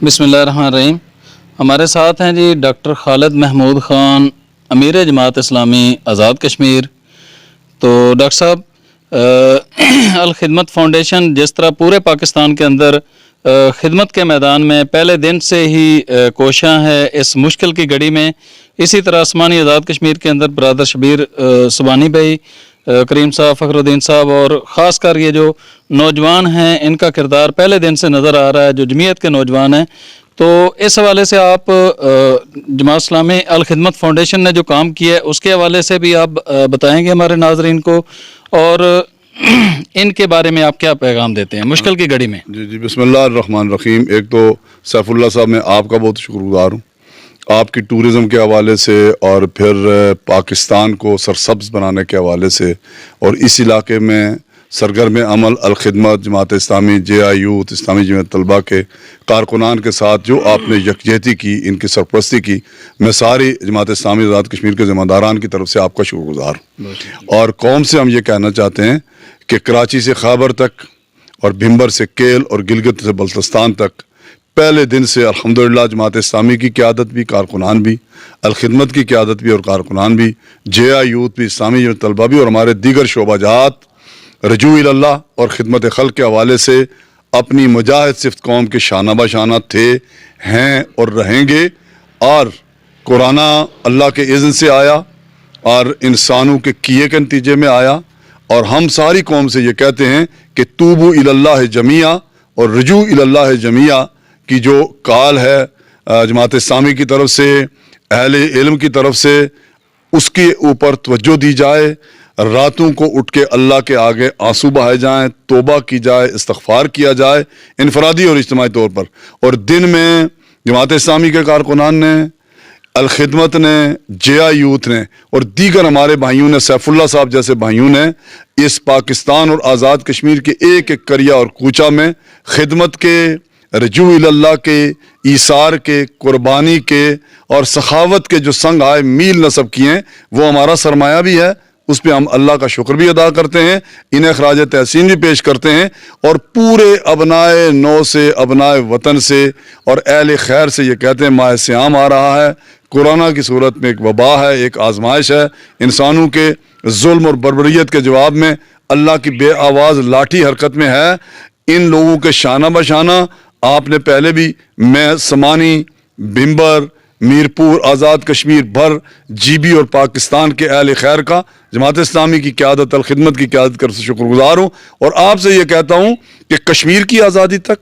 بسم اللہ الرحمن الرحیم. ہمارے ساتھ ہیں جی ڈاکٹر خالد محمود خان، امیر جماعت اسلامی آزاد کشمیر. تو ڈاکٹر صاحب، الخدمت فاؤنڈیشن جس طرح پورے پاکستان کے اندر خدمت کے میدان میں پہلے دن سے ہی کوشاں ہے اس مشکل کی گھڑی میں، اسی طرح سماہنی آزاد کشمیر کے اندر برادر شبیر سماہنی بھائی، کریم صاحب، فخر الدین صاحب اور خاص کر یہ جو نوجوان ہیں ان کا کردار پہلے دن سے نظر آ رہا ہے، جو جمعیت کے نوجوان ہیں. تو اس حوالے سے آپ جماعت اسلامی الخدمت فاؤنڈیشن نے جو کام کیا ہے اس کے حوالے سے بھی آپ بتائیں گے ہمارے ناظرین کو، اور ان کے بارے میں آپ کیا پیغام دیتے ہیں مشکل کی گھڑی میں؟ جی بسم اللہ الرحمن الرحیم. ایک تو سیف اللہ صاحب، میں آپ کا بہت شکر گزار ہوں آپ کی ٹورازم کے حوالے سے، اور پھر پاکستان کو سرسبز بنانے کے حوالے سے، اور اس علاقے میں سرگرم عمل الخدمت جماعت اسلامی، جے آئی یوتھ، اسلامی جمعیت طلبہ کے کارکنان کے ساتھ جو آپ نے یکجہتی کی، ان کی سرپرستی کی، میں ساری جماعت اسلامی آزاد کشمیر کے ذمہ داران کی طرف سے آپ کا شکر گزار ہوں. اور قوم سے ہم یہ کہنا چاہتے ہیں کہ کراچی سے خیبر تک، اور بھمبر سے کیل، اور گلگت سے بلتستان تک پہلے دن سے الحمدللہ جماعت اسلامی کی قیادت بھی، کارکنان بھی، الخدمت کی قیادت بھی اور کارکنان بھی، جے آئی یوتھ بھی، اسلامی جمعیت طلبہ بھی، اور ہمارے دیگر شعبہ جات رجوع اللہ اور خدمت خلق کے حوالے سے اپنی مجاہد صفت قوم کے شانہ بہ شانہ تھے، ہیں اور رہیں گے. اور قرآن اللہ کے اذن سے آیا اور انسانوں کے کیے کے نتیجے میں آیا، اور ہم ساری قوم سے یہ کہتے ہیں کہ توبو الی اللہ جمیعا اور رجوع الی اللہ جمیعا کی جو کال ہے جماعت اسلامی کی طرف سے، اہل علم کی طرف سے، اس کے اوپر توجہ دی جائے. راتوں کو اٹھ کے اللہ کے آگے آنسو بہائے جائیں، توبہ کی جائے، استغفار کیا جائے انفرادی اور اجتماعی طور پر. اور دن میں جماعت اسلامی کے کارکنان نے، الخدمت نے، جے آئی یوتھ نے اور دیگر ہمارے بھائیوں نے، سیف اللہ صاحب جیسے بھائیوں نے اس پاکستان اور آزاد کشمیر کے ایک ایک کریا اور کوچہ میں خدمت کے، رجوع اللہ کے، ایثار کے، قربانی کے اور سخاوت کے جو سنگ آئے میل نصب کیے ہیں، وہ ہمارا سرمایہ بھی ہے. اس پہ ہم اللہ کا شکر بھی ادا کرتے ہیں، انہیں خراج تحسین بھی پیش کرتے ہیں. اور پورے ابنائے نو سے، ابنائے وطن سے اور اہل خیر سے یہ کہتے ہیں، ماہ سیام آ رہا ہے، کورونا کی صورت میں ایک وبا ہے، ایک آزمائش ہے، انسانوں کے ظلم اور بربریت کے جواب میں اللہ کی بے آواز لاٹھی حرکت میں ہے. ان لوگوں کے شانہ بہ شانہ آپ نے پہلے بھی، میں سماہنی، بھمبر، میرپور، آزاد کشمیر بھر، جی بی اور پاکستان کے اہل خیر کا جماعت اسلامی کی قیادت، الخدمت کی قیادت کر سے شکر گزار ہوں. اور آپ سے یہ کہتا ہوں کہ کشمیر کی آزادی تک،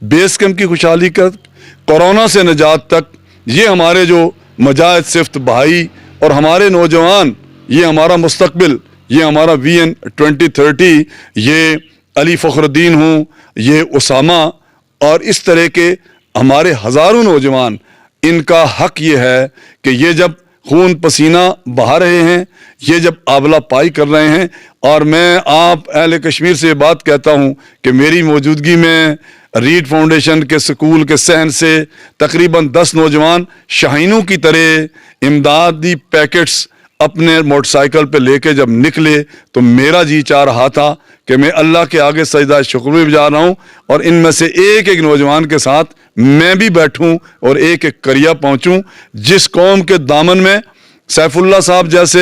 بیس کیمپ کی خوشحالی تک، کورونا سے نجات تک، یہ ہمارے جو مجاہد صفت بھائی اور ہمارے نوجوان، یہ ہمارا مستقبل، یہ ہمارا وی این 2030، یہ علی فخر الدین ہوں، یہ اسامہ اور اس طرح کے ہمارے ہزاروں نوجوان، ان کا حق یہ ہے کہ یہ جب خون پسینہ بہا رہے ہیں، یہ جب آبلہ پائی کر رہے ہیں، اور میں آپ اہل کشمیر سے یہ بات کہتا ہوں کہ میری موجودگی میں ریڈ فاؤنڈیشن کے سکول کے صحن سے تقریباً 10 نوجوان شاہینوں کی طرح امدادی پیکٹس اپنے موٹر سائیکل پہ لے کے جب نکلے تو میرا جی چاہ رہا تھا کہ میں اللہ کے آگے سجدہ شکر بھی بجا رہا ہوں، اور ان میں سے ایک ایک نوجوان کے ساتھ میں بھی بیٹھوں اور ایک ایک کریا پہنچوں. جس قوم کے دامن میں سیف اللہ صاحب جیسے،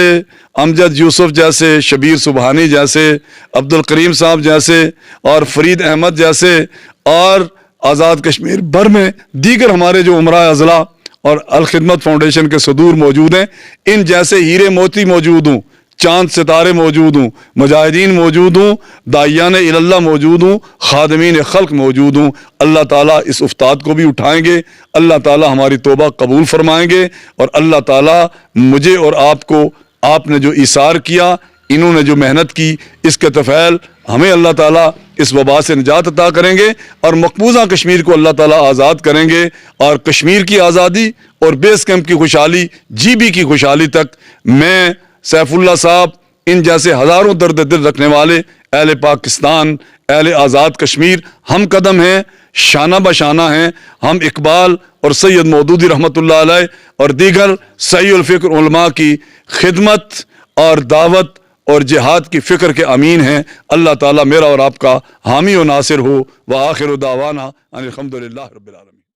امجد یوسف جیسے، شبیر سماہنی جیسے، عبد الکریم صاحب جیسے اور فرید احمد جیسے، اور آزاد کشمیر بھر میں دیگر ہمارے جو امراء اضلاع اور الخدمت فاؤنڈیشن کے صدور موجود ہیں، ان جیسے ہیرے موتی موجود ہوں، چاند ستارے موجود ہوں، مجاہدین موجود ہوں، داعیان اللہ موجود ہوں، خادمین خلق موجود ہوں. اللہ تعالیٰ اس افتاد کو بھی اٹھائیں گے، اللہ تعالیٰ ہماری توبہ قبول فرمائیں گے، اور اللہ تعالیٰ مجھے اور آپ کو، آپ نے جو ایثار کیا، انہوں نے جو محنت کی، اس کے طفیل ہمیں اللہ تعالیٰ اس وبا سے نجات عطا کریں گے، اور مقبوضہ کشمیر کو اللہ تعالیٰ آزاد کریں گے. اور کشمیر کی آزادی اور بیس کیمپ کی خوشحالی، جی بی کی خوشحالی تک میں، سیف اللہ صاحب، ان جیسے ہزاروں درد دل رکھنے والے اہل پاکستان، اہل آزاد کشمیر ہم قدم ہیں، شانہ بہ شانہ ہیں. ہم اقبال اور سید مودودی رحمۃ اللہ علیہ اور دیگر صحیح الفکر علماء کی خدمت اور دعوت اور جہاد کی فکر کے امین ہیں. اللہ تعالیٰ میرا اور آپ کا حامی و ناصر ہو. وآخر دعوانا ان الحمدللہ رب العالمین.